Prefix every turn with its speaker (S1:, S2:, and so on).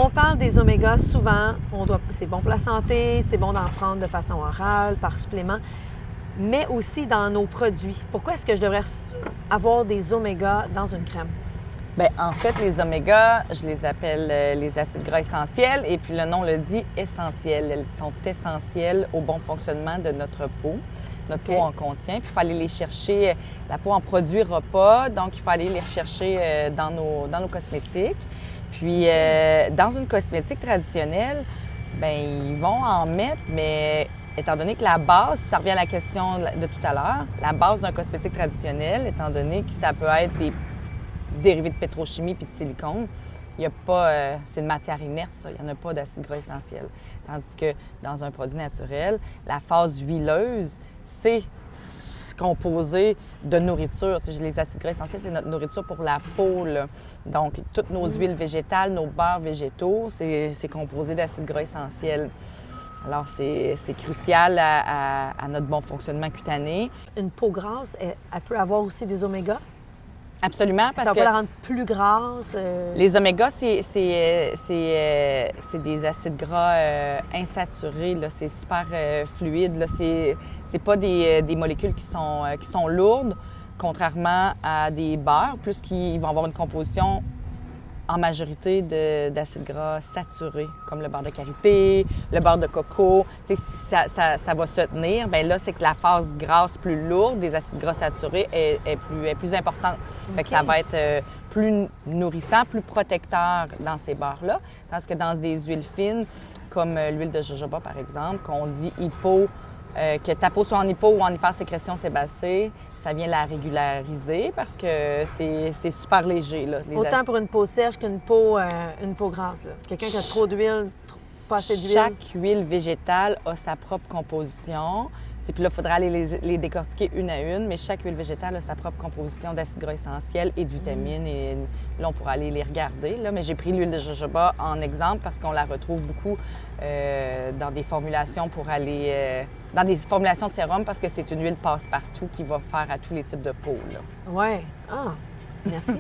S1: On parle des omégas souvent, c'est bon pour la santé, c'est bon d'en prendre de façon orale, par supplément, mais aussi dans nos produits. Pourquoi est-ce que je devrais avoir des omégas dans une crème?
S2: Bien, en fait, les omégas, je les appelle les acides gras essentiels et puis le nom le dit essentiels. Elles sont essentielles au bon fonctionnement de notre peau. Notre peau en contient. Puis il faut aller les chercher. La peau en produira pas, donc il faut aller les rechercher dans nos cosmétiques. Puis dans une cosmétique traditionnelle, bien, ils vont en mettre, mais étant donné que la base, puis ça revient à la question de tout à l'heure, la base d'un cosmétique traditionnel, étant donné que ça peut être des dérivés de pétrochimie puis de silicone, il n'y a pas, c'est une matière inerte, ça. Il n'y en a pas d'acide gras essentiel. Tandis que dans un produit naturel, la phase huileuse, c'est composé de nourriture. Tu sais, les acides gras essentiels, c'est notre nourriture pour la peau, là. Donc, toutes nos huiles végétales, nos beurres végétaux, c'est composé d'acides gras essentiels. Alors, c'est crucial à notre bon fonctionnement cutané.
S1: Une peau grasse, elle peut avoir aussi des omégas?
S2: Absolument, parce
S1: ça va
S2: que
S1: pas la rendre plus grasse?
S2: Les omégas, c'est des acides gras insaturés, là. C'est super fluide, là. C'est pas des molécules qui sont lourdes, contrairement à des beurres, plus qui vont avoir une composition en majorité d'acides gras saturés, comme le beurre de karité, le beurre de coco. Tu sais, si ça va se tenir, bien là, c'est que la phase grasse plus lourde des acides gras saturés est plus importante. Fait que ça va être plus nourrissant, plus protecteur dans ces beurres-là. Tandis que dans des huiles fines, comme l'huile de jojoba, par exemple, qu'on dit que ta peau soit en hypo ou en hypersécrétion sébacée, ça vient la régulariser parce que c'est super léger, là.
S1: Autant pour une peau sèche qu'une peau grasse, là. Quelqu'un qui a trop d'huile, pas assez d'huile.
S2: Chaque huile végétale a sa propre composition. Puis là, il faudra aller les décortiquer une à une, mais chaque huile végétale a sa propre composition d'acides gras essentiels et de vitamines. Et là, on pourra aller les regarder. Là. Mais j'ai pris l'huile de jojoba en exemple parce qu'on la retrouve beaucoup dans des formulations dans des formulations de sérum parce que c'est une huile passe-partout qui va faire à tous les types de peau.
S1: Oui. Ah, merci.